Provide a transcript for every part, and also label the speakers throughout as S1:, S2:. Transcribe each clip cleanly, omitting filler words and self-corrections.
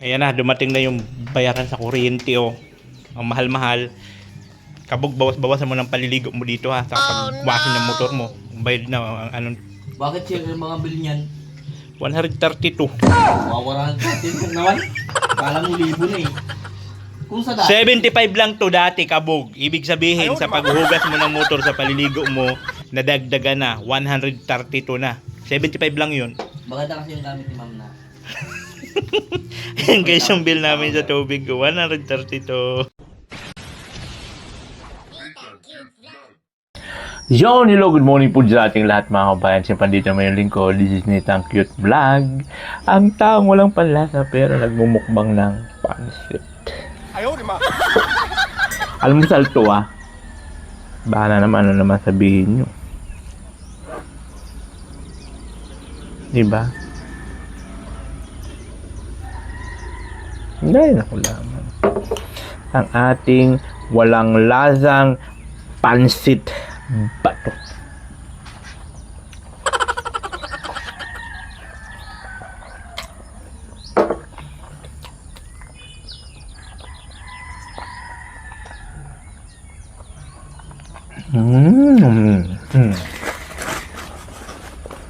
S1: Ayan na, dumating na yung bayaran sa kuryente oh. Ang mahal-mahal. Kabog, bawas-bawasan mo ng paliligo mo dito ha. Sa pagwasin ng motor mo. Bayad na, anong...
S2: Bakit siya yung mga bill niyan?
S1: 132.
S2: Wawaran natin naman. Kala mo libo na eh. Kung sa dati.
S1: 75 lang to dati, kabog. Ibig sabihin, sa paghugas mo ng motor sa paliligo mo, nadagdagan na. 132 na. 75 lang yun.
S2: Maganda kasi yung gamit ni ma'am na.
S1: Ayan guys, yung bill namin sa tubig ko. 132.
S3: Yo, hello, good morning po sa ating lahat mga kabayan. Siyempre dito naman yung lingkod. This is Nitang Cute Vlog. Ang taong walang panlasa pero nagmumukbang ng pansit.
S4: Ayaw, di ma.
S3: Almusal to ah. Baka na naman ano naman sabihin nyo. Diba? Hindi na ko lamang. Ang ating walang lasang pansit bato.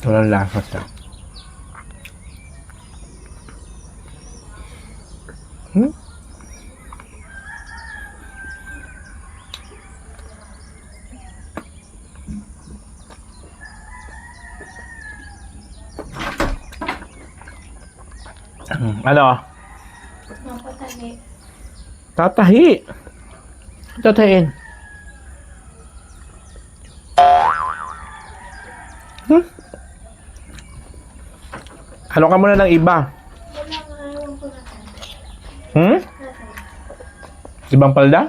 S3: Walang lasa siya. Ano?
S5: Mapatahi.
S3: Tatahi. Tatahin. Ano ka muna ng iba?
S5: Wala nga, ewan ko na. Natin.
S3: Ibang palda?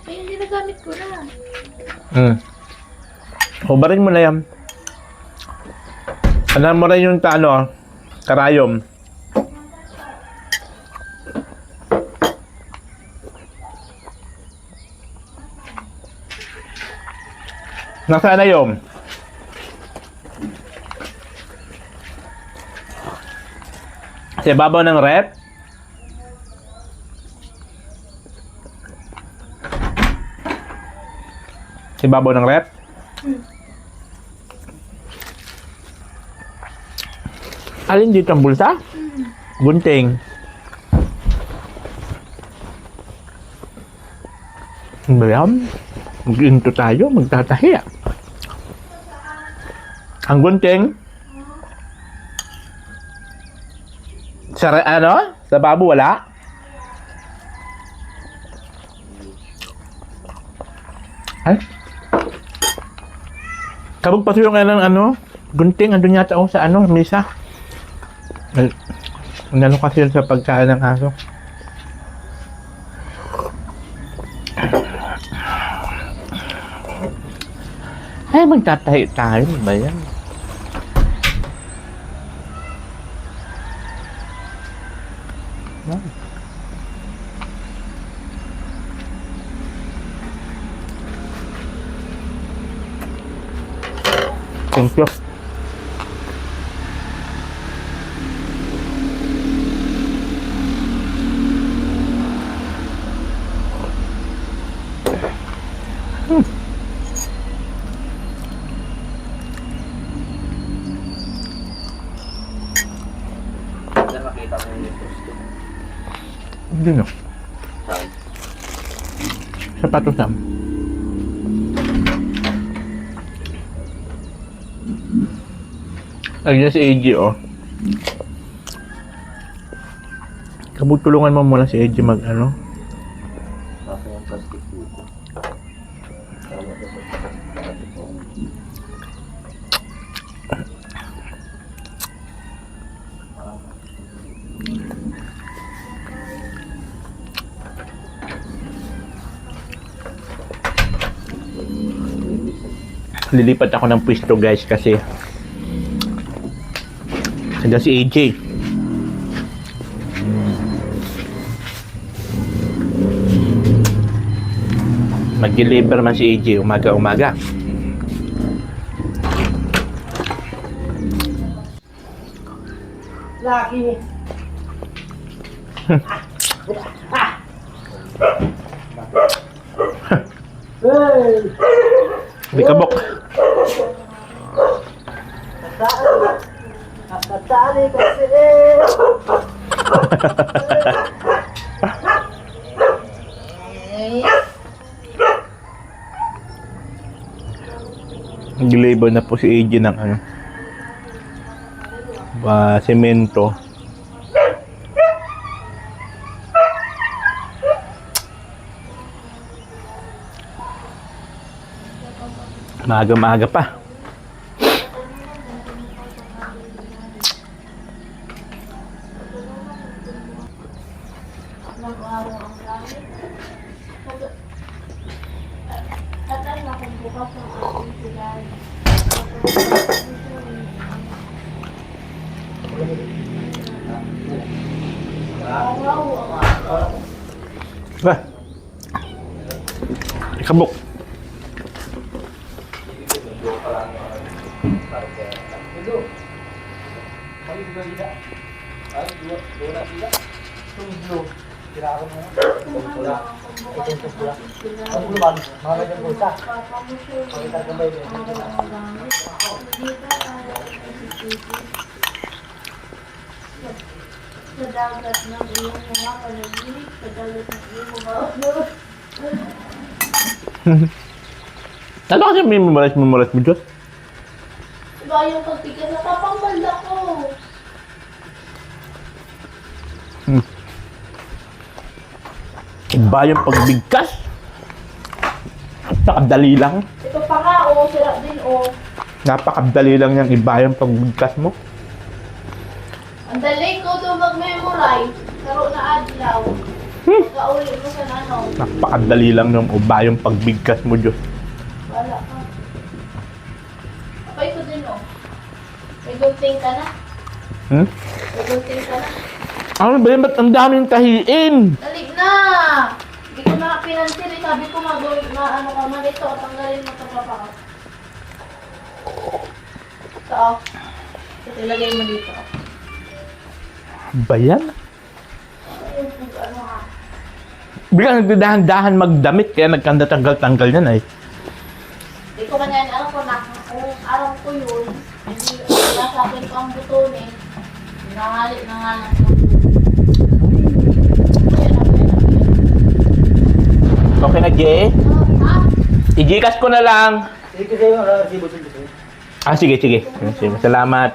S5: Eh, hindi nagamit ko na.
S3: Hubarin mo na yan. Ano mo rin yung karayom. Nasaan na yun? Sa ibabaw ng rep? Sa ibabaw ng rep? Alin dito ang bulsa? Gunting. Ano ba yan? Mag-into tayo, magtatahi. Ang gunting? Sa Sa babo wala? Ay? Kabog pa yung gunting, andun yata sa mesa. Ano kasi yun sa pagkain ng aso? Ay, magtatahi tayo. Ano ba yan? Thank you.
S2: Diyan makita mo yung gusto.
S3: Hindi no.
S2: Saan?
S3: Sapatos Sam. Ayun si AJ oh. Kabog tulungan mo muna si AJ mag
S2: Nasa yung plastic dito.
S3: Lilipat ako ng pwesto guys kasi hanggang si AJ. Mag-deliver man si AJ umaga-umaga.
S6: Laki.
S3: Di kabok.
S5: Nakatali kasi
S3: Nag-labor na po si AJ ng ano. Semento. Maaga-maaga pa.
S5: Tatay na kung bukas ang ating sila.
S3: Bah. Kabok.
S5: Sa dagat ng iyong mga panaginip, sa dagat ng iyong mga upload.
S3: Ano kasi memorize mo, Diyos?
S5: Diba yung pagtigas na papangbalda ko?
S3: Iba yung pagbigkas. Napakadali lang.
S5: Ito pa nga, sira din,
S3: Napakadali lang yung iba yung pagbigkas mo.
S5: Ang daling ko to mag-memorize. Karo na adlaw. Pagka-uli mo sa nano.
S3: Napakadali lang yung iba yung pagbigkas mo, Diyos.
S5: Wala ka. Apay ko din, May gunting ka na. May gunting ka na.
S3: Ano ba yun? Ba't ang daming tahiin?
S5: Dali na! Hindi ko na pinansil. Sabi ko mag-ano ka man ito. Tanggalin mo ito pa. Ito, Ito, ilagay mo dito.
S3: Ba yan?
S5: Ayun, ano ka.
S3: Biglang nagdahan-dahan magdamit kaya nagkanda-tanggal-tanggal yan ay.
S5: Hindi ko man yan alam ko na. Kung alam ko yun, hindi nasa akin ko ang buto eh. Nangalit na nga lang.
S3: Okay na, Jay?
S5: Ha?
S3: I-Gcash ko na lang.
S2: Sige sa'yo, resibo sa'yo.
S3: Sige. Sige. Salamat.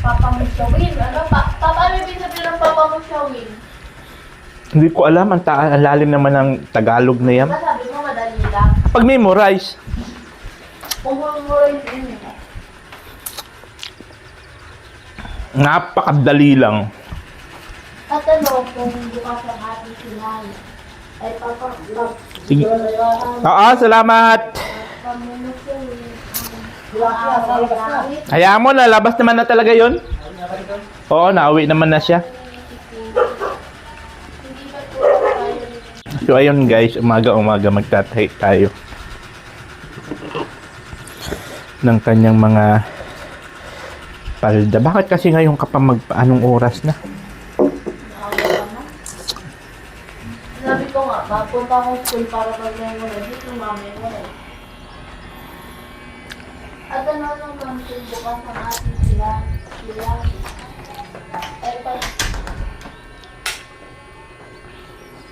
S5: Papa mo showin. Ano? Ano yung sabihin ng papa mo showin?
S3: Hindi ko alam. Ang lalim naman ng Tagalog na yan.
S5: Sabi mo madali lang.
S3: Pag-memorize.
S5: Kung memorize din eh.
S3: Napakadali lang.
S5: At ano, kung bukas ang ating sinay, ay papa,
S3: Sige. Salamat. Hayaan mo na. Labas naman na talaga yon. Oo, nauwi naman na siya. So ayun guys, umaga-umaga magtatahi tayo ng kanyang mga palda. Bakit kasi ngayon ka pa anong oras na?
S5: Sabi ko nga, papunta akong school para pag-memorize. Dito ma-memorize. At ano naman kung bukas ang ating sila. Ay pag...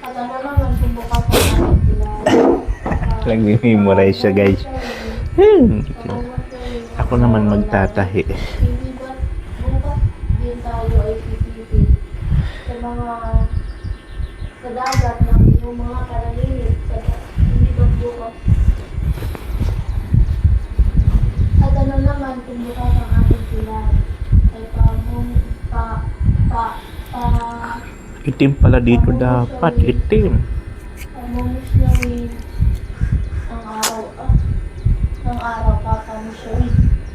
S5: At ano naman kung bukas ang ating sila.
S3: Nag-memorize siya guys. Ako naman magtatahi.
S5: Hindi ba bukas din tayo ay titipid sa mga sa dagat ng iyong mga panaginip. Hindi ba bukas? At ano naman kung bukas ang ating sila ay
S3: Itim pala dito dapat. Itim.
S5: pamusyawin ang araw papamusyawin.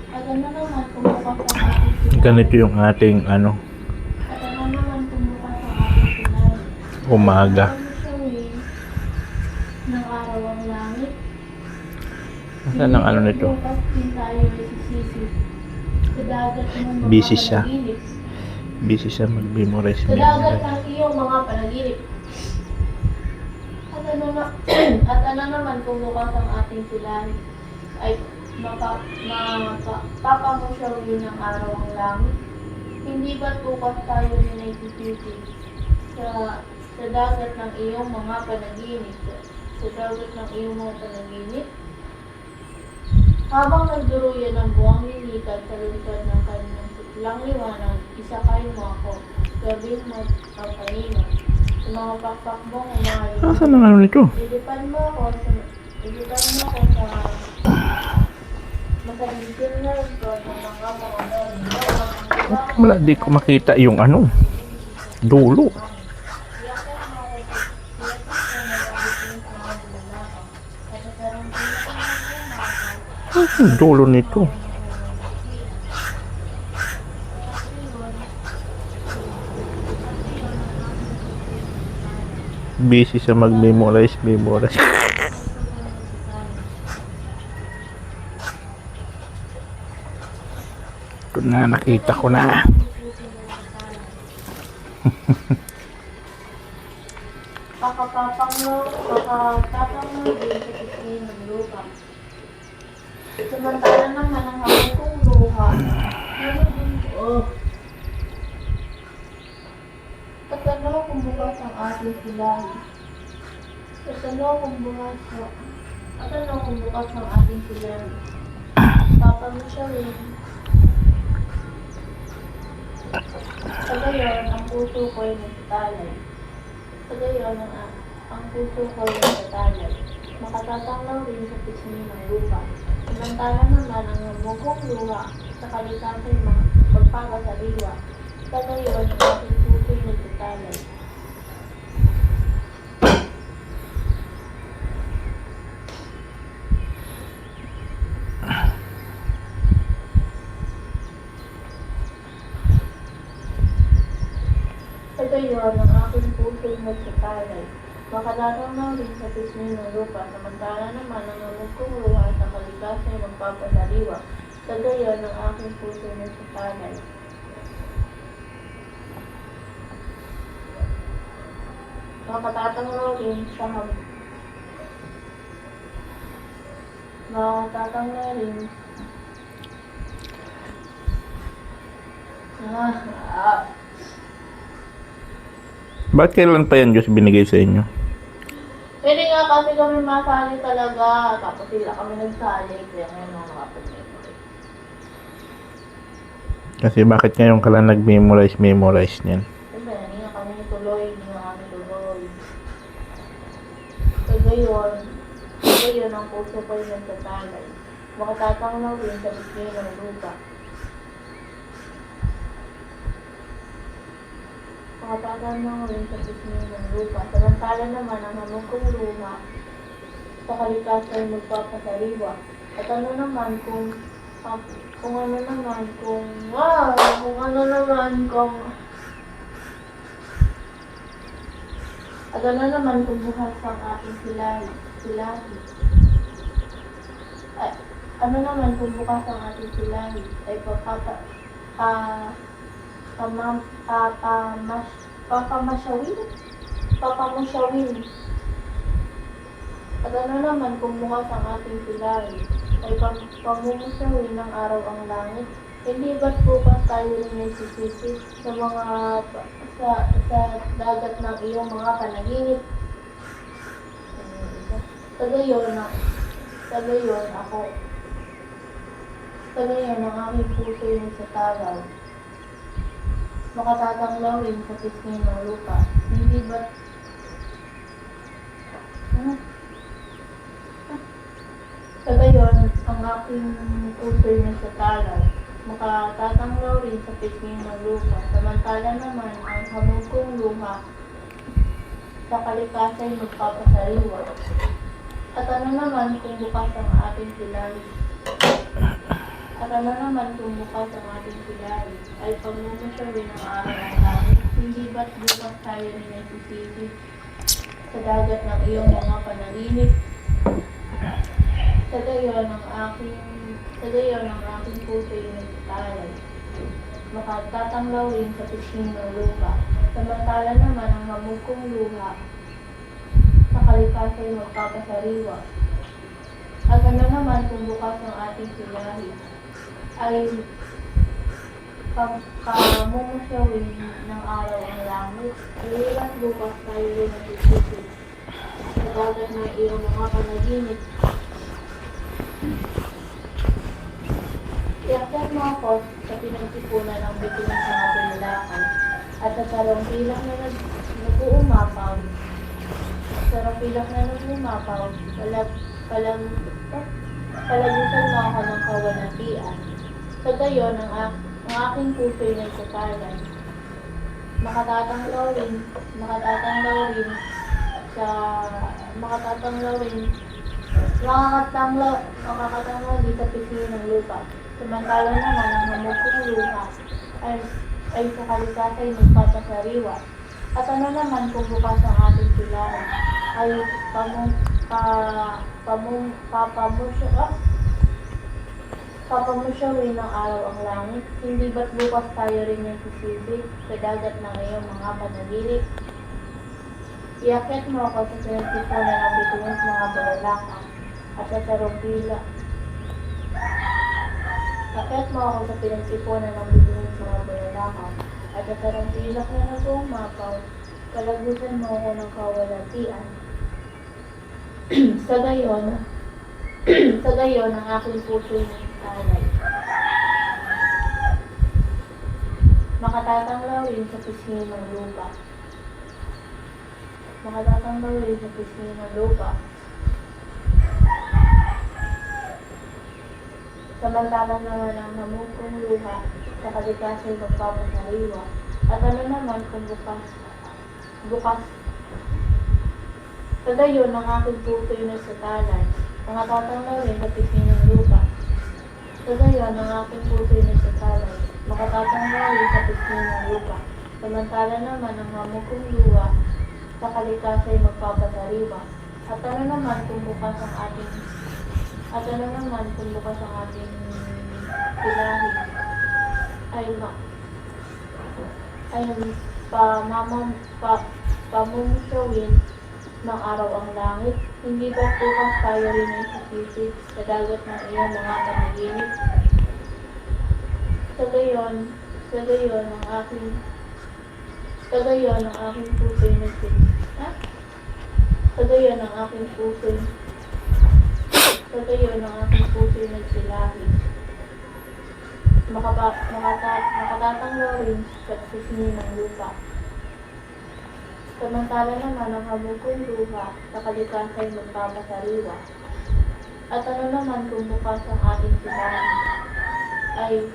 S5: At ano naman kung bukas ang ating sila.
S3: Ganito yung ating ano,
S5: At ano naman kung bukas ang ating sila.
S3: umaga.
S5: Pamusyawin ng araw ang langit.
S3: Asan ang ano nito?
S5: Bukas din tayo isisisi. Sa dagat ng mga
S3: Busy siya.
S5: panaginip.
S3: Busy siya mag-memorize.
S5: Sa dagat ng iyong mga panaginip. At ano naman kung bukas ang ating pilahan ay papamusyawin ng araw ang langit. Hindi ba't bukas tayo nagsisisi sa dagat ng iyong mga panaginip? Sa dagat ng iyong mga panaginip? Habang nagduruyan ng buwang lilikat sa lungsod ng kanyang lang liwanag, isa kayo mo ako, gabing magpapahinga. Sa mga pakpak mong umayo,
S3: Asan ang ano nito?
S5: ilipan mo ako sa masalitin na ito ng mga pangalan.
S3: Wala, di ko makita yung ano. Dulo. Ang dulo nito. Busy sa mag-memorize. Ito na, nakita ko na.
S5: Pakapapanglo din sa pisngi ng lupa. Samantala naman ang hawak kong luha. At ano kung bukas ang ating pilahan? At ano kung bukas ang ating pilahan? Papa mo siya rin. Sa gayon, ang puso ko ay nagtatalay. Sa gayon, ang puso ko ay nagtatalay. Makatatanglaw rin sa pisngi ng lupa. Samantala naman ang mukong luha sa kalikasan ay magpapasariwa. Sa gayon, ang aking puso ay nagtatalay. Sa gayon, ang aking puso ay nagtatalay. Makatatanglaw rin sa pisngi ng lupa, samantala naman ang amog kong luha sa kalikasan ay magpapasariwa. Sa gayon, ang aking puso ay nagtatalay. Makatatanglaw rin sa makatatanglaw rin
S3: Bakit kailan pa yan Diyos binigay sa inyo?
S5: Pwede nga kasi kami masali talaga, tapos sila kami nagsali, kaya ngayon mga nakapag-memory.
S3: Kasi bakit ngayon ka lang nag-memorize niyan?
S5: Siyempre, hindi nga kami tuloy. So gayon ang puso ko ay nagtatalay. Makatatanglaw rin sa pisngi ng lupa. Makatatanglaw rin sa pisngi ng lupa. Samantala naman ang hamog kong luha sa kalikasan ay magpapasariwa. At ano naman kung bukas ang ating pilahan? Ay, ano naman kung bukas ang ating pilahan ay papamusyawin. At ano naman kung bukas ang ating pilahan ay pamumusyawin ng araw ang langit. Hindi ba't bukas tayo rin nagsisisi sa dagat ng iyong mga panaginip? Sa gayon ang aking puso ay nagsatalaw. Makatatanglaw rin sa pisngi ng lupa. Hindi ba't sa gayon ang aking puso ay nagsatalaw. Makatatanglaw rin sa pisngi ng lupa. Samantala naman ang hamog kong luha sa kalikasan ay magpapasariwa. At ano naman kung bukas ang ating pilahan? Ay pagmumusyawin ng araw ang langit. Hindi ba't bukas tayo rin nagsisisi sa dagat ng iyong mga panaginip? Sa Sa gayon ang aking puso'y nagtatalay. Makatatanglaw rin sa pisngi ng lupa. Samantala naman ang hamog kong luha sa kalikasan magpapasariwa. At ano naman kung bukas ng ating silahi ay pagkamumusyawin ng araw ang langit, iliwas bukas tayo rin nagsisipit. Sa dagat ng iyong mga panaginip, iakyat mo ako sa pinagsipunan ng bituin sa mga pinalakan at sa sarong pilak na nag-uumapaw. Sarong pilak na nag-uumapaw, palagusan mo ako ng kawanatian. Sa gayon, ang aking puso'y nagsasalan. Makatatanglaw din sa pisngi ng lupa. Samantala naman ang hamog kong luha ay sa kalikasay magpapasariwa. At ano naman kung bukas ang ating silahan ay papamusyawin ng araw ang langit. Hindi ba't bukas tayo rin nagsisibig sa dagat ng iyong mga panaginip? Iakyat mo ako sa pinagsipunan ng bituin sa mga bulalakaw at sa sarong pila. Iakyat mo ako sa pinagsipunan ng bituin sa mga bulalakaw at sa sarong pilak na nag-uumapaw, palagusan mo ako ng kawalatian. Sa gayon ang aking puso'y nagtalay. Makatatanglaw rin sa pisngi ng lupa. Samantalang naman ang hamog kong luha sa kalikasan magpapasariwa. At ano naman kung bukas. Sa gayon ang aking puso'y nagsatalay. Makatatanglaw rin sa pisngi ng lupa. Sa gayon ang aking puso'y nagsatalay. Makatatanglaw rin sa pisngi ng lupa. Samantala naman ang hamog kong luha sa kalikasay magpapasariwa. At ano naman kung bukas ang ating silahi ay pamumusyawin ng araw ang langit. Hindi ba bukas tayo rin ay sisisip sa dagat ng iyong mga panaginip? Sa gayon ang aking puso'y nagsilahi. Makatatanglaw rin sa pisngi ng lupa. Samantala naman ang hamog kong luha sa kalikasay magpapasariwa. At ano naman kung bukas ang ating silahi ay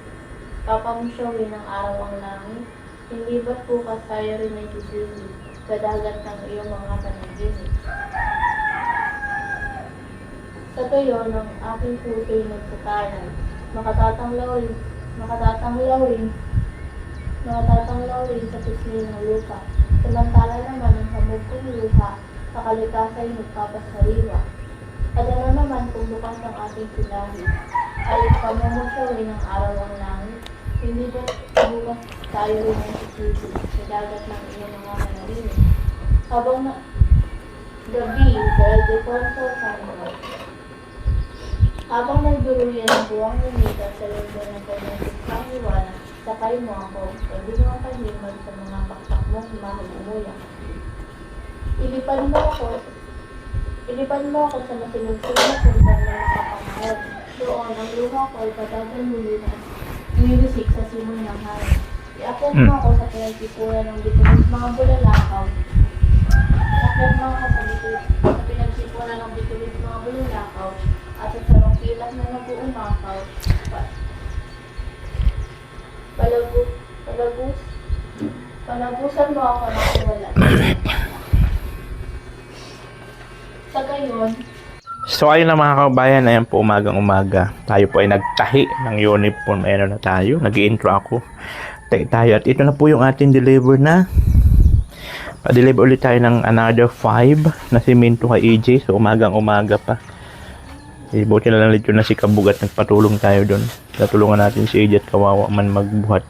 S5: papamusyawin ng araw ang langit? Hindi ba't bukas tayo rin ay sisisi sa dagat ng iyong mga panaginip? Sa gayon ang aking puso'y nagsatalay. Makatatanglaw rin sa pisngi ng lupa. Samantala naman ang hamog kong luha sa kalikasay magpapasariwa. At ano naman kung bukas ang ating silahi ay pamumusyawin ng araw ang langit? Hindi ba bukas tayo rin ay sisisi sa dagat ng iyong mga panaginip? Habang gabi, dahil Defonso Sandro. Habang nagduruyan ang buwang lumita sa linggo ng kanyang siksang iwanan, sakay mo ako, pwede mo ang kalimag sa mga pakpak mo humahulumuya. Ilipan mo ako sa masinugsog na puntan ng makapanahon. Doon, ang luha ko ay patatalulinan, nilusik sa simon ng hangin. Iakyat mo ako sa pinagsipunan ng bituin mga bulalakaw. Iakyat mo ako sa pinagsipunan ng bituin mga bulalakaw at sa sarong pilak na nag-uumapaw. Palagusan mo ako ng kawalan. Sa gayon,
S1: So ayun na mga kabayan, ayan po umagang-umaga. Tayo po ay nagtahi ng uniform. Ayan na tayo, nag-i-intro ako. Tahi tayo at ito na po yung ating deliver na. Pa-deliver ulit tayo ng another 5 na simento kay EJ. So umagang-umaga pa. Buti na lang dito na si Kabug at nagpatulong tayo doon. Natulungan natin si AJ at kawawa man magbuhat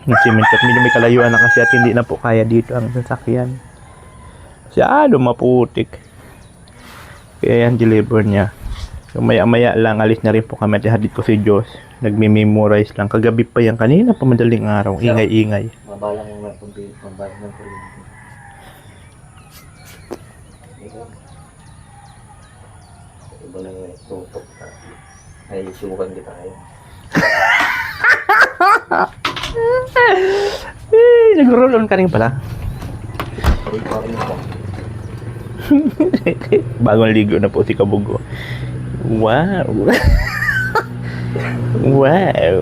S1: ng simento at medyo may kalayuan na kasi at hindi na po kaya dito ang sasakyan. Masyado maputik. Kaya yan, deliver niya. So maya-maya lang, alis na rin po kami at ihatid ko si Diyos. Nagme-memorize lang. Kagabi pa yan, kanina pa madaling araw. Ingay-ingay.
S2: Mabalang yung mabalang ng tuloy. Iba na yung tutok. Ay, sukan kita kayo.
S1: Nag-roll on ka rin pala. Bagong ligo na po si Kabugo. Wow. Wow.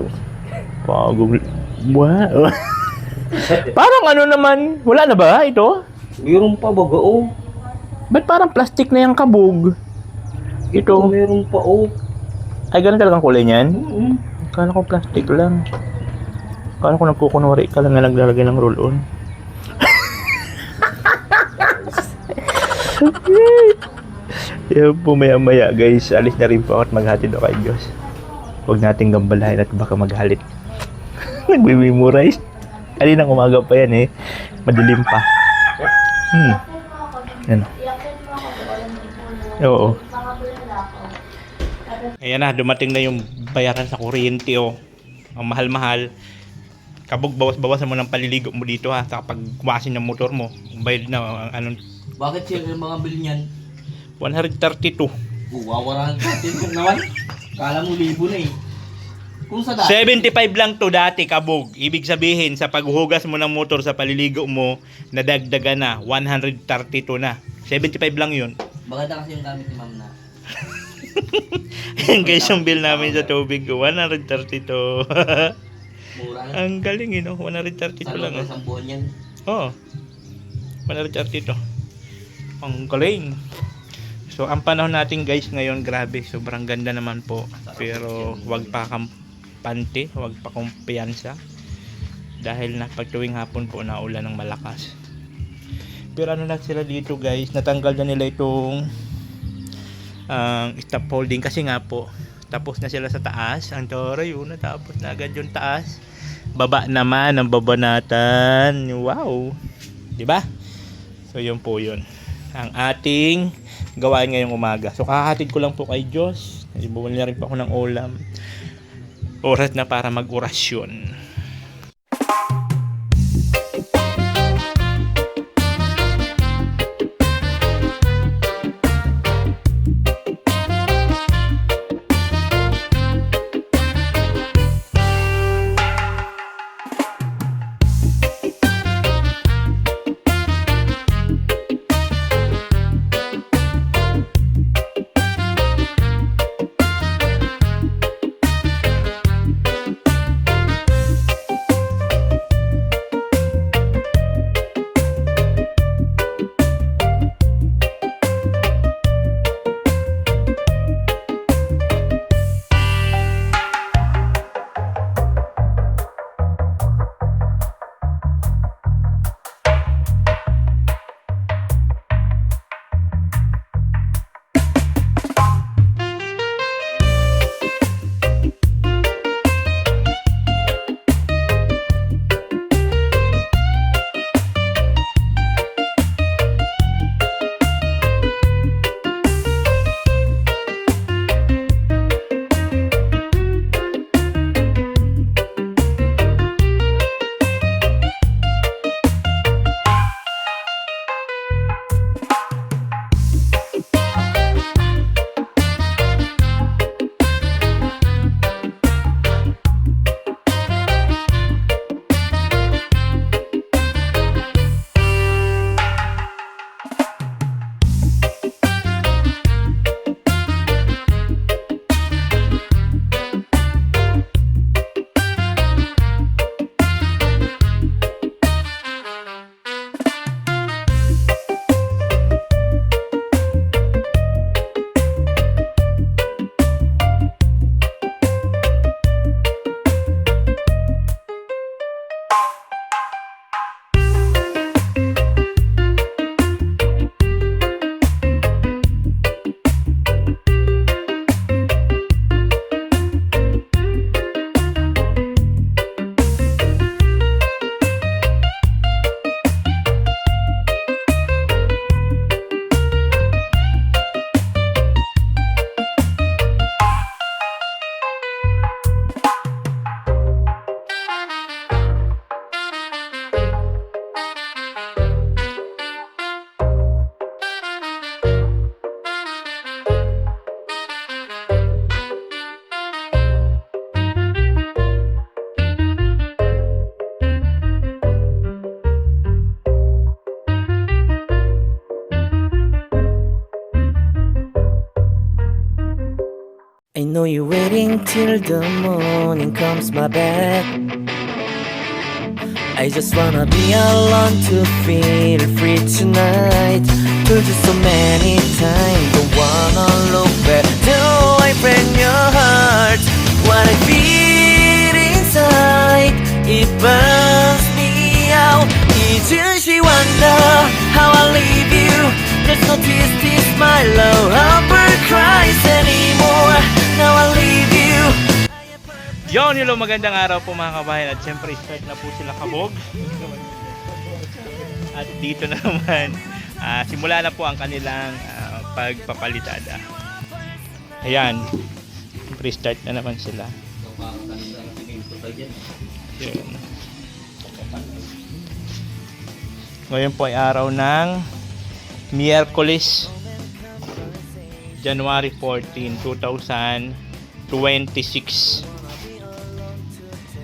S1: Bagong... Wow. Parang ano naman, wala na ba ito?
S2: Meron pa baga, oh.
S1: Ba't parang plastic na yung Kabug? Ito.
S2: Meron pa, oh.
S1: Ay, ganun talagang kulay niyan?
S2: Mm-hmm.
S1: Akala ko plastic lang. Akala ko nagkukunwari ka lang na naglalagay ng roll-on. Yan po, maya-maya guys. Alis na rin po ako at maghatid ako kay Diyos. Huwag nating gambalahin at baka magalit. Nagme-memorize. Kaninang umaga pa yan eh. Madilim pa. Ano? Oo. Ayan na, dumating na yung bayaran sa kuryente oh. Ang mahal-mahal. Kabog, bawas-bawasan mo ng paliligo mo dito ha. Sa kapag kumasin ng motor mo. Bayad na, anong...
S2: Bakit siya yung mga bill niyan?
S1: 132.
S2: Wawaran natin naman. Kala mo libo na eh. Kung sa dati.
S1: 75 lang to dati, Kabog. Ibig sabihin, sa paghugas mo ng motor sa paliligo mo, nadagdagan na, 132 na. 75 lang yun.
S2: Maganda kasi yung gamit ni ma'am na.
S1: Yan guys, yung bill namin sa tubig ko, 132.
S2: Mura na.
S1: Ang galing yun, no? 132
S2: Sa
S1: lang.
S2: loob ng isang buwan yan.
S1: Oo. 132. Ang galing. So, ang panahon natin guys ngayon, grabe, sobrang ganda naman po. Pero, wag pa kampante, wag pa kumpiyansa. Dahil na pag tuwing hapon po, naulan ng malakas. Pero ano na sila dito guys, natanggal na nila itong stop holding kasi nga po, tapos na sila sa taas. Ang toro yun, natapos na agad yung taas. Baba naman, ang babanatan. Wow! Diba? So, yun po yun. Ang ating gawain ngayong umaga. So, kakahatid ko lang po kay Diyos. Bumili na rin po ako ng ulam. Oras na para mag-orasyon.
S4: know you're waiting till the morning comes my bed. I just wanna be alone to feel free tonight. Told you so many times, don't wanna look back. Do I break your heart? What I feel inside, it burns me out. It's she wonder how I leave you. There's no tears, tears, my love, Humber cries anymore. Now I leave you.
S1: Yon, hello, magandang araw po mga kabayan. At syempre, start na po sila kabog. At dito na naman, simula na po ang kanilang pagpapalitada. Ayan, syempre, start na naman sila. Yun. Ngayon po ay araw ng Miyerkules, January 14, 2026.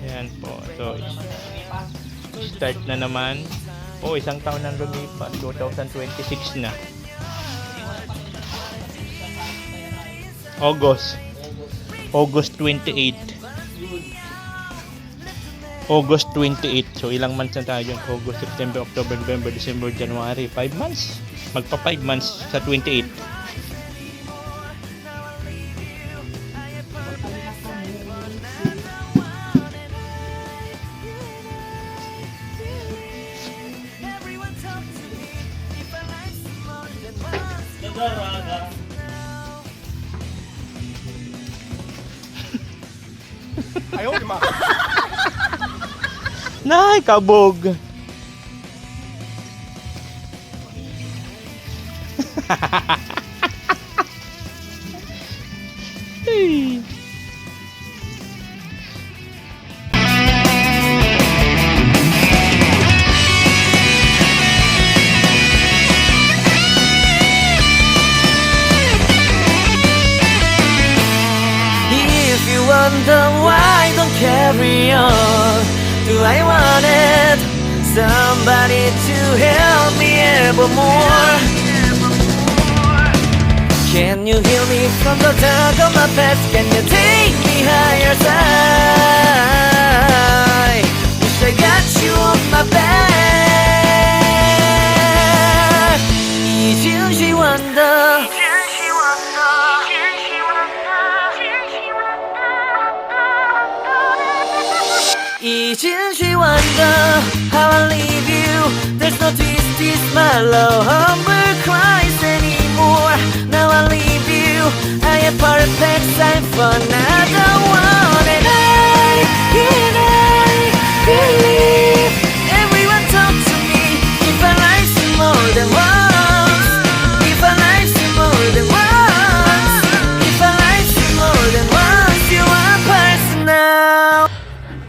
S1: Ayan po. So, start na naman. Oh, isang taon nang lumipas. 2026 na. August 28. August 28. So, ilang months na tayo? August, September, October, November, December, January. 5 months. Magpa 5 months sa 28. Nay, kabog. Hey.
S4: If you wonder why, don't carry on. Do I wanted somebody to help me evermore? Can you heal me from the dark of my past? Can you take me higher side? Wish I got you on my back. 이준시 wonder. 이준시 wonder how I leave you. There's no twist, twist, my love, Humber cries anymore. Now I leave you. I am perfect sign for another one, and I believe everyone talk to me. If I like you more than once, if I like you more than once, if I like you more than once, you are personal.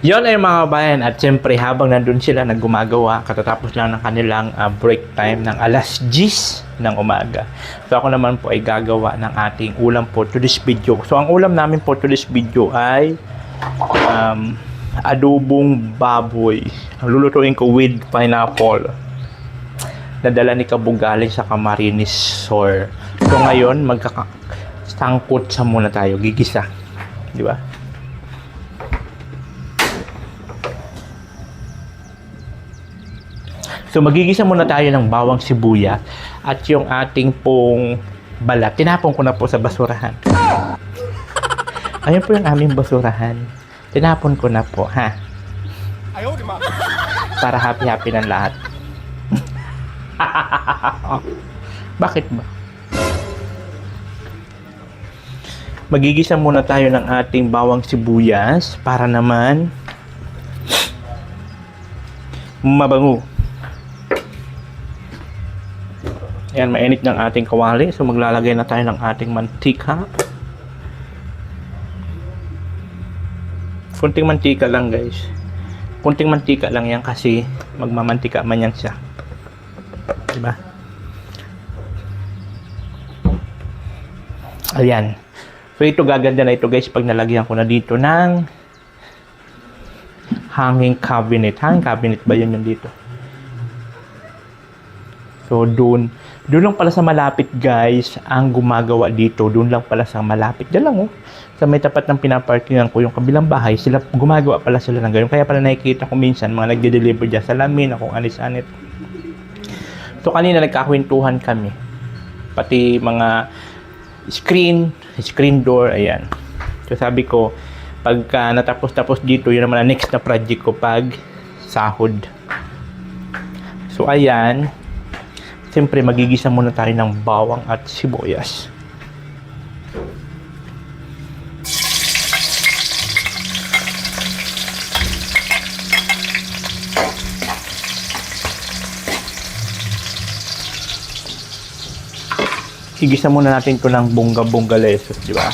S1: Yon ay mga kabayan, at syempre habang nandun sila naggumagawa, katatapos lang ng kanilang break time ng alas 10 ng umaga. So ako naman po ay gagawa ng ating ulam po to this video. So ang ulam namin po to this video ay adobong baboy. Lulutuin ko with pineapple. Nadala ni Kabog galing sa Camarines Sur. So ngayon magkakasangkot sa muna tayo, gigisa. Di ba? So magigisa muna tayo ng bawang sibuya at yung ating pong balat. Tinapon ko na po sa basurahan. Ayun po yung aming basurahan. Tinapon ko na po, ha? Para happy-happy ng lahat. Bakit ba? Magigisa muna tayo ng ating bawang sibuyas para naman mabango. Ayan, mainit ng ating kawali. So, maglalagay na tayo ng ating mantika. Kunting mantika lang, guys. Kunting mantika lang yan kasi magmamantika man yan siya. Diba? Ayan. So, ito gaganda na ito, guys, pag nalagyan ko na dito ng hanging cabinet. Hanging cabinet ba yun yung dito? So, So, doon lang pala sa malapit, guys, ang gumagawa dito. Doon lang pala sa malapit. Diyan lang, oh. Sa may tapat ng pinaparkingan ko, yung kabilang bahay, gumagawa pala sila ng ganyan. Kaya pala nakikita ko minsan, mga nagde-deliver dyan sa lamin, kung anis-anit. So, kanina nagkakwentuhan kami. Pati mga screen door, ayan. So, sabi ko, pagka natapos-tapos dito, yun naman ang next na project ko pag sahod. So, ayan. Siyempre, magigisa muna tayo ng bawang at sibuyas. Igisa muna natin ito ng bongga-bongga lesos, di ba?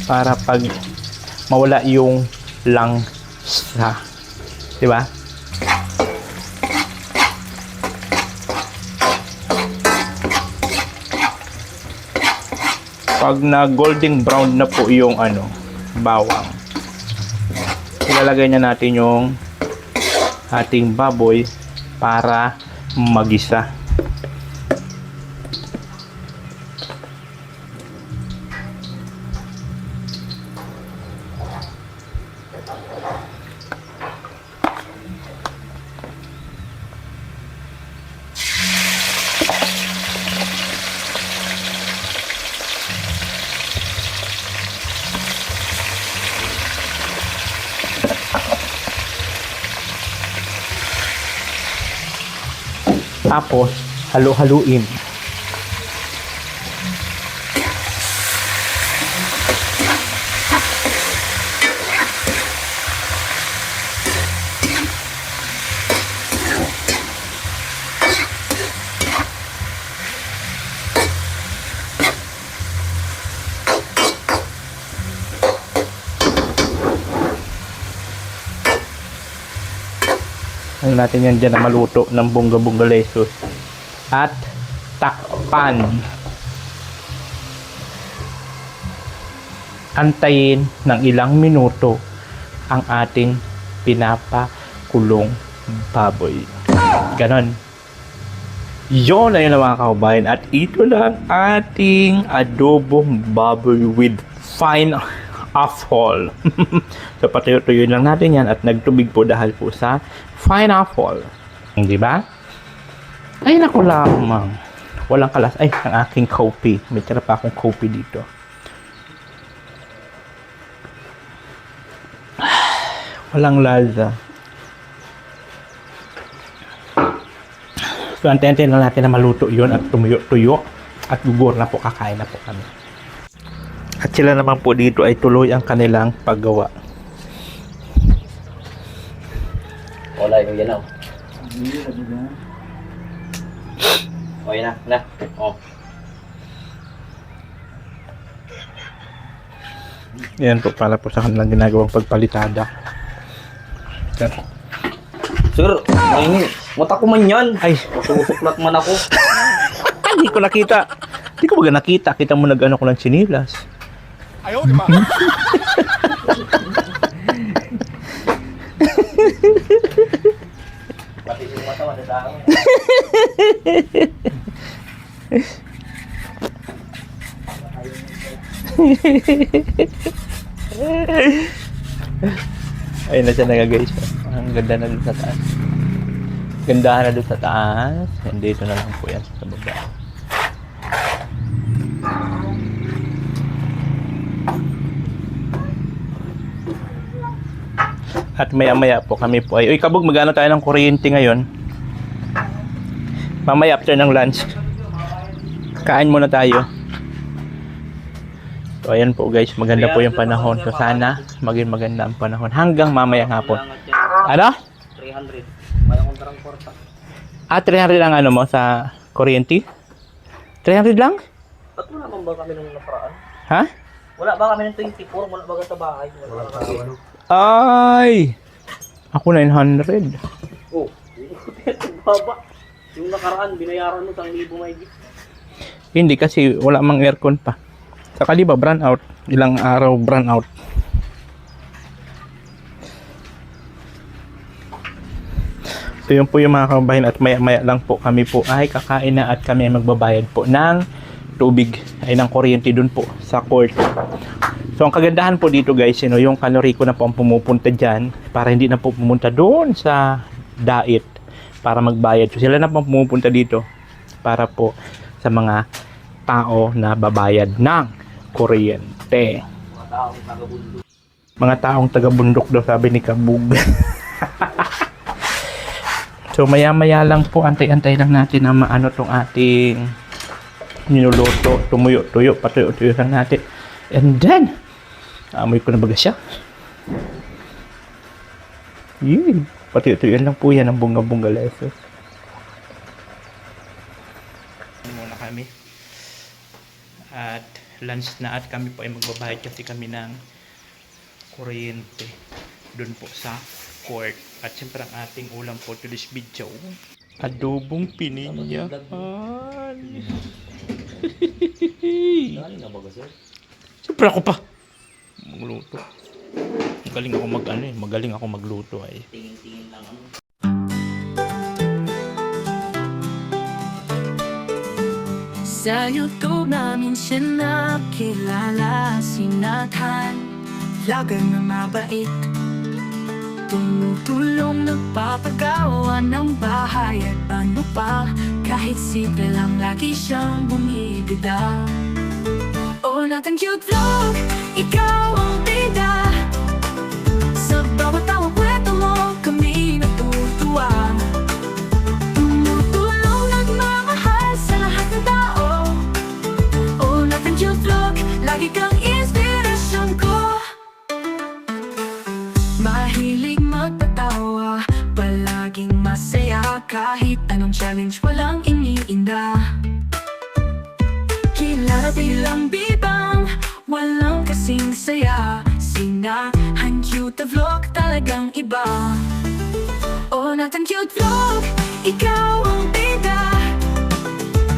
S1: Para pag mawala yung langsa, di ba? Pag na golden brown na po yung bawang, ilalagay na natin yung ating baboy para magisa. Tapos, halo-haluin. Ano natin yan dyan na maluto ng bongga-bongga lesos. At takpan. Antayin ng ilang minuto ang ating pinapakulong baboy. Ganon. Yun ayun na mga kaubayan. At ito lang ating adobong baboy with fine apple. So patuyo-tuyo lang natin yan at nagtubig po dahil po sa fine apple. Di ba? Ay naku lamang. Walang kalas. Ay, ang aking coffee. May tira pa akong coffee dito. Walang lasa. So, antayin lang natin na maluto yun at tumuyo-tuyo. At gugur na po, kakain na po kami. At sila naman po dito ay tuloy ang kanilang paggawa.
S2: Wala yung yan ako. O yan na. O.
S1: Yan po pala po sa kanilang ginagawang pagpalitada.
S2: Sir, maingin. Mata ko man yan.
S1: Ay,
S2: Sumusuklat man ako.
S1: hindi ko nakita. Hindi ko baga nakita. Kita mo nag-ano ko ng sinilas. Ayaw, di ba?
S2: Pati yung mata, matatawa.
S1: Ayun na siya na guys. Ang ganda na doon sa taas. Gandahan na doon sa taas. And dito na lang po yan sa baba. At maya-maya po kami po ay, uy kabog, magano tayo ng kuryente ngayon. Mamaya after ng lunch, kain muna tayo. So ayan po guys, maganda po yung panahon. So sana maging maganda ang panahon hanggang mamaya hapon. Ano?
S2: 300. Mayroon kong tarang porta.
S1: 300 ang ano mo sa kuryente? 300 lang?
S2: Ba't wala man ba kami nung naparaan?
S1: Ha?
S2: Wala ba kami ng 24? Wala ba sa bahay? Wala ba kami?
S1: Ay! Ako 900.
S2: Oh, baba. Yung nakaraan, binayaran mo 1,000 mahigit.
S1: Hindi kasi wala mang aircon pa. Saka di ba brownout? Ilang araw brownout. So yun po yung mga kababayan at maya-maya lang po kami po ay kakain na at kami ay magbabayad po ng tubig ay ng kuryente dun po sa court. So ang kagandahan po dito guys, yung kaloriko na po ang pumupunta dyan para hindi na po pumunta doon sa dait para magbayad. So sila na po pumupunta dito para po sa mga tao na babayad ng kuryente. Mga taong taga-bundok daw sabi ni Kabug. So maya-maya lang po, antay-antay lang natin na maano tong ating niluluto, tumuyo-tuyo, patuyo-tuyo lang natin. And then, amoy ko na baga siya. Yun, patuyo-tuyo lang po yan ang bunga-bunga lesos. Muna kami. At lunch na at kami po ay magbabayad kasi kami ng kuryente dun po sa court. At siyempre ang ating ulam po to this video, adobong pininyahan. Siyempre ako pa magluto. Magaling ako magaling ako magluto ay.
S2: Tingin-tingin lang ano.
S4: Sa YouTube namin siya nakilala, si Nathan, vlogger na mabait, tumutulong, nagpapagawa ng bahay at ano pa, kahit simple lang lagi siyang bumibida. Oh, Nathan Cute Vlog, ikaw ang bida. Sa bawat tawang kwento mo, kami natutuwa. Tumutulong, nagmamahal sa lahat ng tao. Oh, Nathan Cute Vlog, lagi kang inspirasyon ko. Mahilig magpatawa, palaging masaya, kahit anong challenge walang iniinda. Kilala bilang bibang, walang kasing saya, sinahan cute na vlog, talagang iba. Oh, Nathan Cute Vlog, ikaw ang bida.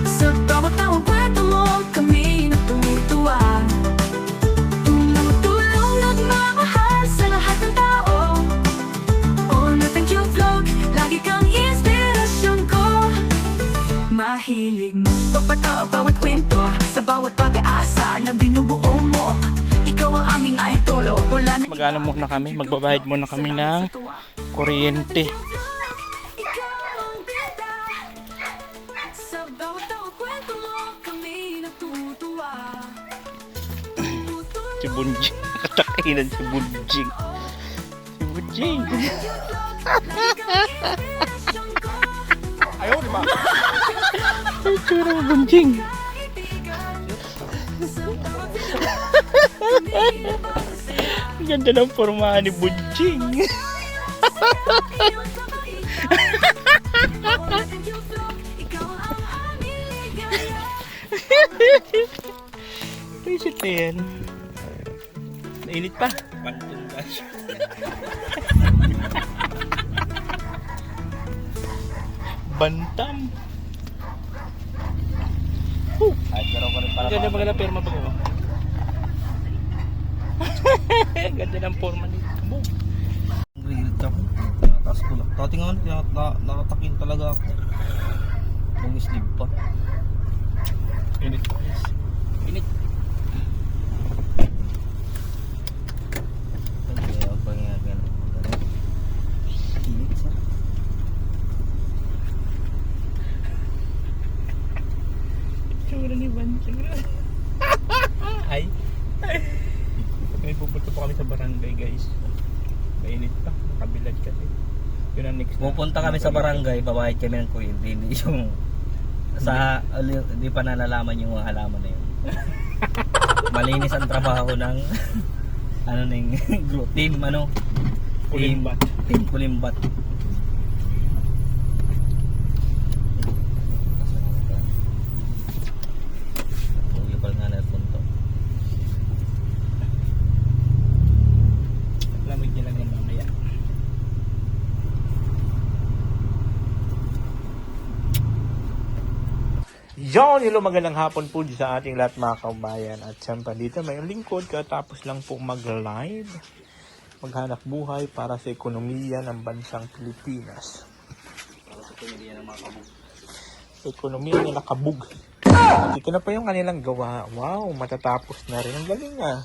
S4: Sa bawat tawang kwento mo, kami natutuwa. Tumutulong, nagmamahal sa lahat ng tao. Oh, Nathan Cute Vlog, lagi kang inspirasyon ko. Mahilig mo pagpatawa bawat kwento, sa bawat pag-asa na binubuo mo. Ikaw ang aming idol, wala na.
S1: Mag-ano muna kami, magbabayad muna kami ng kuryente.
S4: Ikaw ang bida. Sa bawat tawang kwento mo, kami natutuwa.
S1: Si Bunjing, nakatakinan si Bunjing. Si Bunjing.
S2: Ayaw, di ba?
S1: Ay, tsura mo Bunjing. Ang ganda ng forma ni Bunjing. Visit na yan. Nainit pa.
S2: Pantun guys.
S1: Bantam.
S2: Ay, pero ko rin para
S1: Ang ganda maganda perma ba ko? Ang ganda ng forma ni Kabog.
S2: real talk. Tinataas ko lang. Tatingan, nakatakin talaga ako. Long sleeve pa.
S1: Init pa guys.
S2: Init. Kaya pa nga ganun. Init sa.
S1: Tsura ni Bunjing. Ay. May pupunta po kami sa barangay guys. Mainit pa. Nakabilad kasi. Yun ang next.
S2: Pupunta kami sa barangay, babayad kami ng kuryente. Hindi yung hindi pa nalalaman yung mga halaman na yun. Malinis ang trabaho ng ano ning team ano?
S1: Kulimbat.
S2: Team Kulimbat. Uyapal nga na punto.
S1: Lamig niya lang yan mamaya. Yon, hello, magandang hapon po sa ating lahat mga kabayan. At siyempre dito may lingkod katapos lang po mag-live, maghanap buhay para sa ekonomiya ng bansang Pilipinas.
S2: ekonomiya ng mga kabog.
S1: Ekonomiya nila kabog. Ito na pa yung kanilang gawa. Wow, matatapos na rin. Ang galing ah.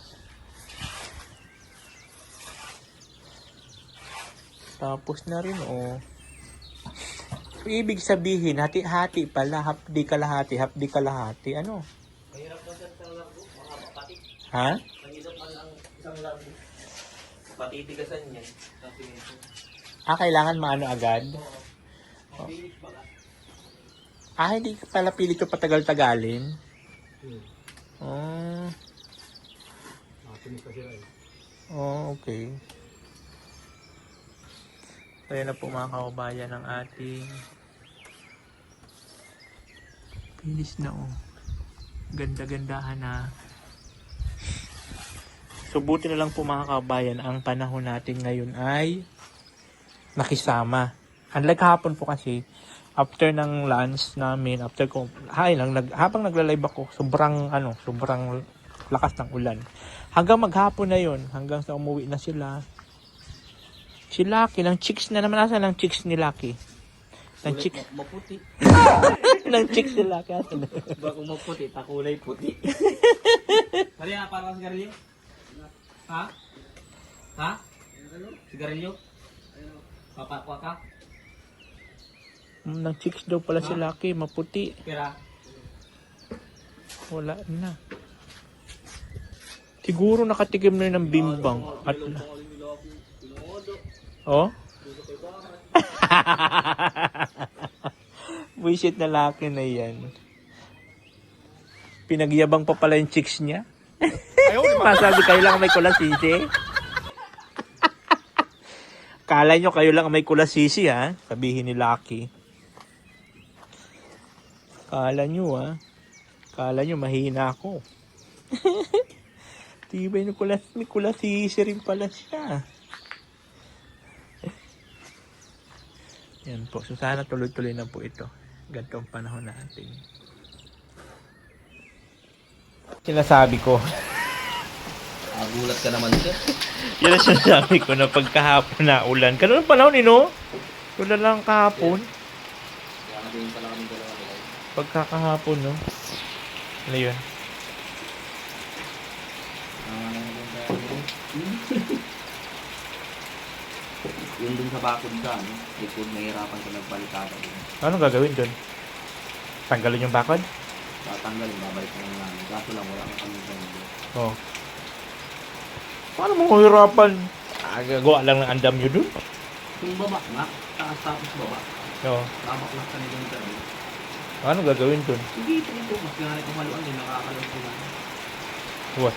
S1: Tapos na rin oh. Ibig sabihin, hati-hati pala. Hapdi kalahati, hapdi kalahati. Ano?
S2: Mahirap na sa isang largo, mga pati.
S1: Ha?
S2: Mahirap man ang isang largo. Patitigasan yan. Kasi ito.
S1: Kailangan maano agad?
S2: Mabilis ba ka?
S1: Hindi pala pilit yung patagal-tagalin. Oh. Okay. So, yan na po mga kaubayan ng ating pilis na oh. Ganda-gandahan na. So, buti na lang po mga kaubayan, ang panahon natin ngayon ay nakisama. Unlike hapon po kasi, after ng lunch namin, habang nagla-live ako, sobrang lakas ng ulan. Hanggang maghapon na yon, hanggang sa umuwi na sila. Si Lucky, ng chicks na naman. Asan ng chicks ni Lucky? Ng chicks?
S2: Maputi.
S1: ng chicks ni Lucky. Asan?
S2: Bago maputi, takulay puti. Maria, parang sigarilyo? Ha? Ha? Sigarilyo? Papakwa ka?
S1: Ng chicks daw pala si Lucky, maputi.
S2: Kira?
S1: Wala na. Siguro nakatikim na yun ng bimbang. At oh? Buisit na Lucky na yan. Pinagyabang pa pala yung chicks niya. Masabi kayo lang may kulasisi. Kala nyo kayo lang may kulasisi ha. Sabihin ni Lucky. Kala nyo mahina ako. Tibay na may kulasisi rin pala siya. Yan po. So sana tuloy-tuloy na po ito. Ganito ang panahon natin. Sinasabi ko.
S2: Gulat ka naman sir.
S1: Yan ang sinasabi ko na pagkahapon na ulan. Ganun ang panahon no? Ulan lang kahapon.
S2: Kaya din pala kami dalawa nila.
S1: Pagkakahapon no? Ano yun?
S2: Yung dun sa bakod ka, no? Likod, nahihirapan ka nagbalikada din.
S1: Anong gagawin doon? Tanggalin yung bakod?
S2: Tatanggalin, babalik ka na namin. Kaso lang, wala kang kami sa hindi.
S1: Oo. Paano mo kahirapan? Gagawa lang ng andam nyo doon?
S2: Yung baba nga, taas tapos baba.
S1: Oo.
S2: Tamak ka nila yung tabi.
S1: Anong gagawin doon?
S2: Sige, ito. Mas nga ito maluan din, nakakalas sila.
S1: What?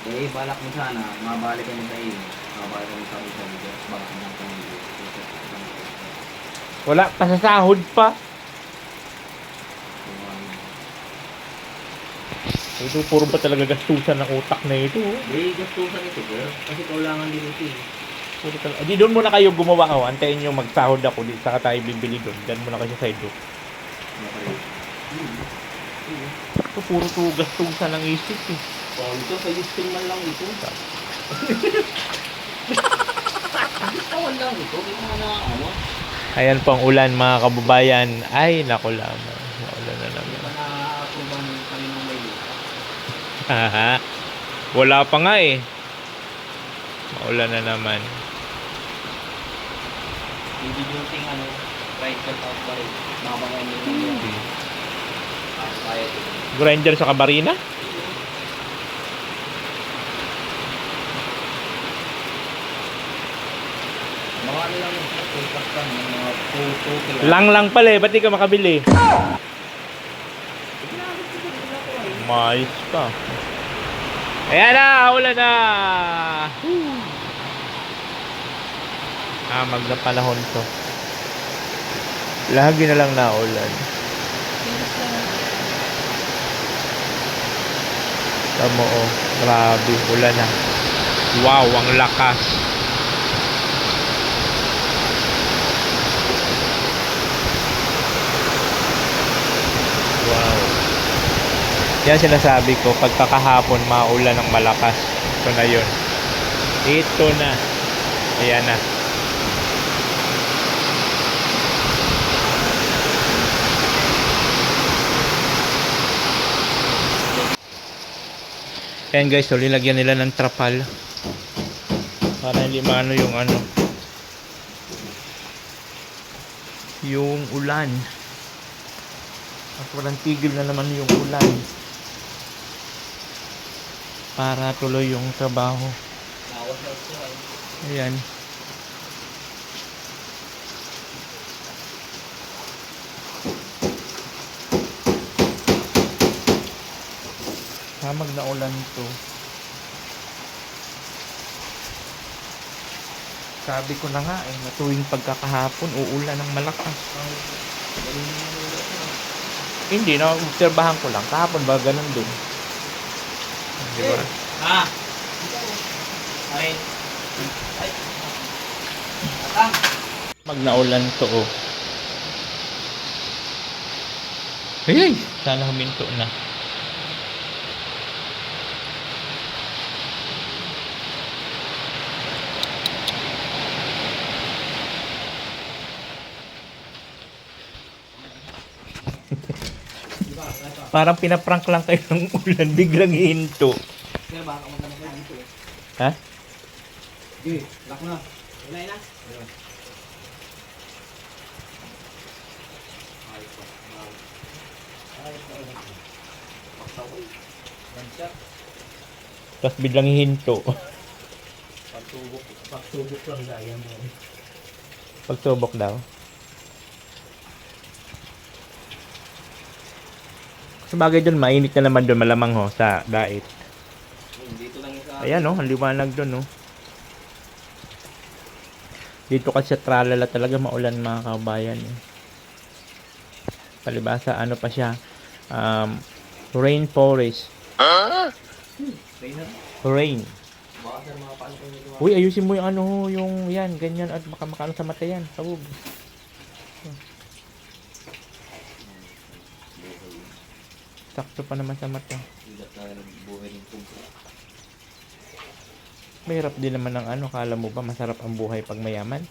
S2: Eh, balak mo sana, mabalik kami sa iyo. Mabalik kami sa iyo. Balak mo sa iyo.
S1: Wala pa sa sahod pa. Ito, puro ba talaga gastusan ng utak na ito?
S2: Eh, gastusan ito, girl. Kasi kailangan din ito eh.
S1: Puro talaga. Di doon muna kayo gumawa. Oh. Antayin nyo magsahod ako. Di saka tayo bibili doon. Diyan muna kayo sa side. Ito, puro to gastusan ng isip eh.
S2: Oh, ito, sa Houston man lang ito. Tawan lang ito. Hindi mo na ano.
S1: Ayan po ang ulan mga kababayan. Ay, naku lamang. Naulan na naman.
S2: Na-approvean kami ng may
S1: Haha. Wala pa nga eh. Maulan na naman.
S2: hindi yung ting ano, right cut out pa rin. Makabangan yun. Kaya ito.
S1: Grinder sa kabarina?
S2: Mga ano lang yung focus lang, yung mga photo.
S1: Lang pala eh. Ba't di ka makabili? Mais pa. Ayan na! Ulan na! Magna panahon to. Lagi na lang na ulan. Tamo oh. Grabe. Ulan na. Wow! Ang lakas. Wow. Yan sinasabi ko, pagkakahapon maulan ng malakas. Ito na yun. Ito na. Ayan na. Ayan guys, so lilagyan nila ng trapal para hindi maano yung ano, yung ulan. At walang tigil na naman yung ulan para tuloy yung trabaho. Ayan. Hamag na ulan to. Sabi ko na nga na tuwing pagkakahapon uulan ng malakas. Hindi na, obserbahan ko lang. Kahapon ba ganun din? Di ba? Mag naulan to oh. Ay, sana huminto na. Parang pinaprank lang kayo ng ulan, biglang hihinto. Ha? Tapos biglang hihinto.
S2: Pagsubok lang gaya mo.
S1: Pagsubok daw. Sabagay doon, mainit na naman doon, malamang ho, sa dait.
S2: Dito lang sa
S1: Ayan oh, ang liwanag doon oh. Dito kasi sa Tralala talaga maulan mga kabayan eh. Palibasa ano pa siya, rainforest. Rain. Uy, ayusin mo yung ano ho, yung yan, ganyan at baka makano sa mata yan. Sabog. Sakto pa naman sa mata. Mahirap din naman ang ano, kala mo ba masarap ang buhay pag mayaman?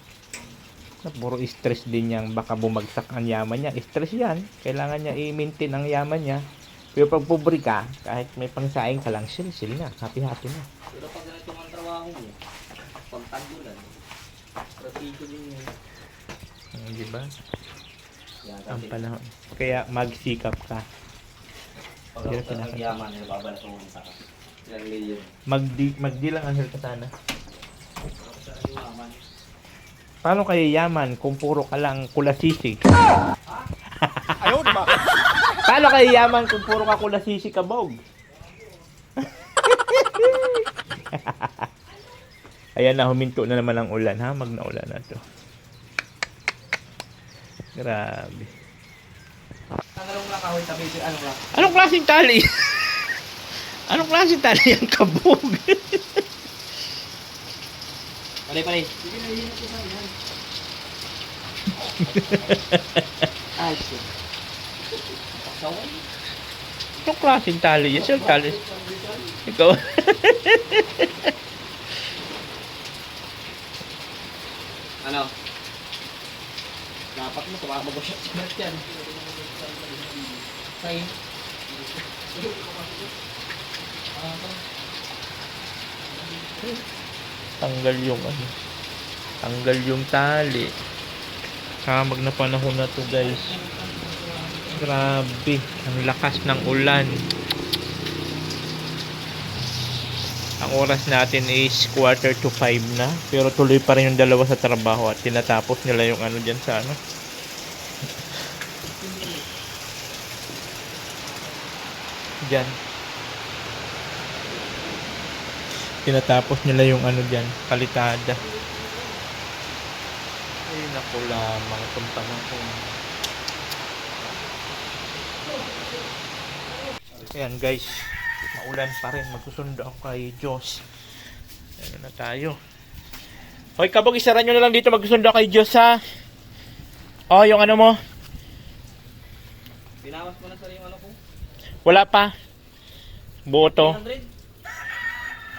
S1: Na puro stress din yang baka bumagsak ang yaman niya. Stress yan. Kailangan niya i-maintain ang yaman niya. Pero pag pobre ka, kahit may pangsaing ka lang, chill na. Happy na.
S2: Pero pag ganito ang trabaho mo, pag tagulan, strategy din yun.
S1: Di ba?
S2: Yan,
S1: Ang panahon. Kaya magsikap ka.
S2: pag
S1: Hirap
S2: ako
S1: na.
S2: nagyaman, nababalas mo sa ka. Ilang million.
S1: Magdi lang ang ka sana.
S2: Sa yaman.
S1: Paano kayo yaman kung puro ka lang kulasisi?
S3: Ayun ba?
S1: Paano kayo yaman kung puro ka kulasisi kabog? Ayan na, huminto na naman ang ulan ha. Magnaulan na to. Grabe.
S2: Anong lang kawin tabi, ano lang?
S1: Anong klaseng tali? Anong klaseng tali ang kabog?
S2: Pare. Ay, shit. Paksawan?
S1: Anong klaseng tali? Yes, yung tali. Ikaw.
S2: Ano? Dapat mo, tumama mo siya sa balat yan. Sain.
S1: Tanggal yung ano. Tanggal yung tali. Kamag na panahon na to guys. Grabe. Ang lakas ng ulan. Ang oras natin is 4:45 na. Pero tuloy pa rin yung dalawa sa trabaho at tinatapos nila yung ano dyan sa ano. Dyan. Tinatapos nila yung ano dyan. Kalitada. Ay naku lamang itong panahon. Ayan guys. Maulan pa rin. Magsusundo ako kay Diyos. Ano na tayo. Hoy kabog, isara nyo na lang dito. Magsusundo ako kay Diyos ha. Oh, yung ano mo.
S2: Binawas mo na sa yung ano ko?
S1: Wala pa. Buo to.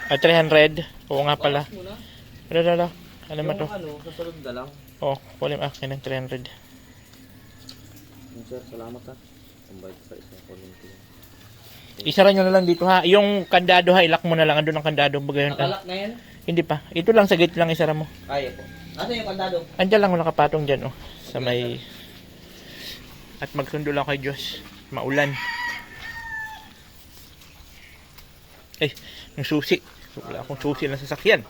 S2: 300?
S1: 300. Oo nga pala.
S2: Bawas mo na.
S1: Wala. Ano ba to?
S2: Yung ano, kasunod na lang.
S1: Oh, kulim akin ng 300.
S2: Sir, salamat ha. Ang bait sa isang kulinti.
S1: Isara nyo na lang dito ha. Yung kandado ha, ilak mo na lang. Andun ang kandado. Bagayon.
S2: Nakalak na yan?
S1: Hindi pa. Ito lang sa gate lang isara mo.
S2: Kaya po. Nasaan yung kandado?
S1: Andiyan lang wala kapatong dyan oh. Sa may... At magsundo lang kay Diyos. Maulan. Ay, yung susi. Wala akong susi na sasakyan.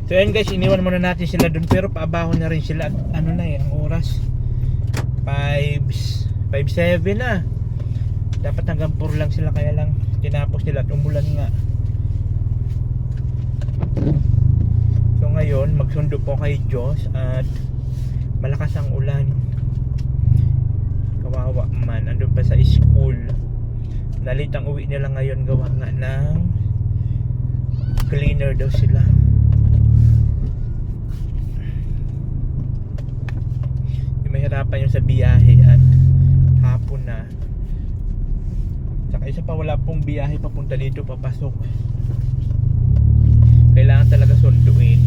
S1: So yan guys, iniwan muna natin sila dun. Pero paabaho na rin sila. At ano na eh, ang oras. 5:07 na. Dapat hanggang 4 lang sila. Kaya lang tinapos nila at umulan nga. So ngayon, magsundo po kay Diyos. At malakas ang ulan. Kawawa man. Andun pa sa school. Nalitang uwi nila ngayon. Gawa nga ng cleaner daw sila. Mahirapan yung sa biyahe at hapon na. Saka isa pa, wala pong biyahe papunta dito papasok. Kailangan talaga sunduin.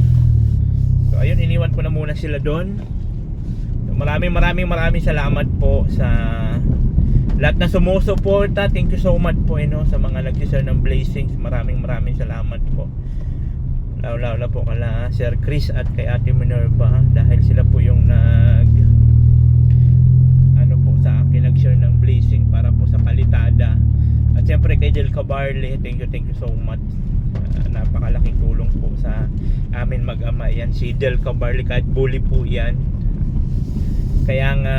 S1: So ayun, iniwan ko na muna sila doon. So, maraming salamat po sa lahat na sumusuporta. Thank you so much po sa mga nag-share ng blessings. Maraming salamat po. Lalo po kala Sir Chris at kay Ate Minerva, dahil sila po yung sa akin nag-share ng blessing para po sa palitada. At siyempre kay Del Cabarle, thank you so much. Napakalaking tulong po sa amin mag-ama yan. Si Del Cabarle, kahit bully po yan, kaya nga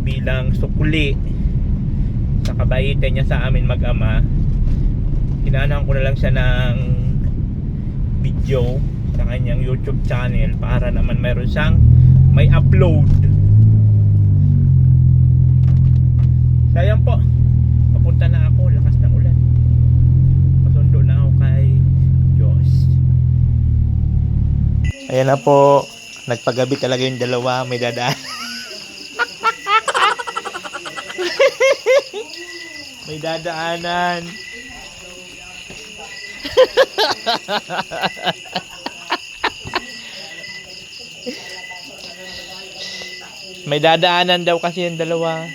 S1: bilang sukli sa kabaitan niya sa amin mag-ama, hinanahan ko na lang siya ng video sa kanyang YouTube channel para naman mayroon siyang may upload. Sayang po, papunta na ako, lakas ng ulan. Pasundo na ako kay Diyos. Ayan na po, nagpagabi talaga yung dalawa, may dadaan. May dadaanan. May dadaanan daw kasi yung dalawa.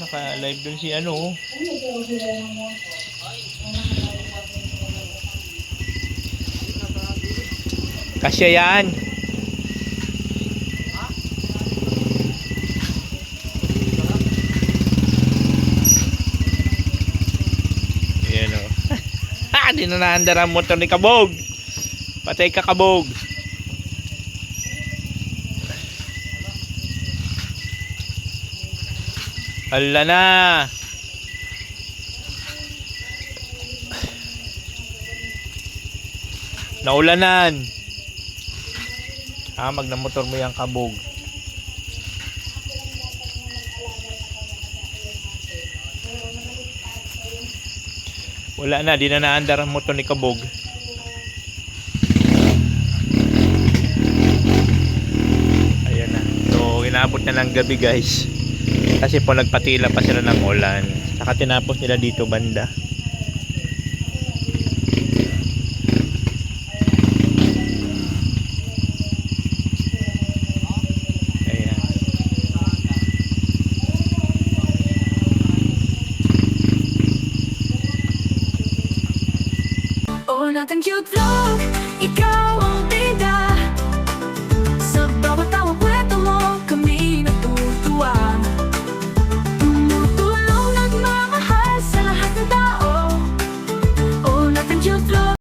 S1: Naka-live dun si Kasya yan. Ayan o. Ha! Di na naandar ang motor ni Kabog. Patay ka, Kabog. Hala na. Naulanan. Magnamotor mo yung Kabog. Wala na, di na naandar ang motor ni Kabog. Ayan na. So, inaabot na ng gabi guys. Kasi po nagpatila pa sila ng ulan. Saka tinapos nila dito banda. Ayan.
S6: Oh, natin cute vlog, ikaw ang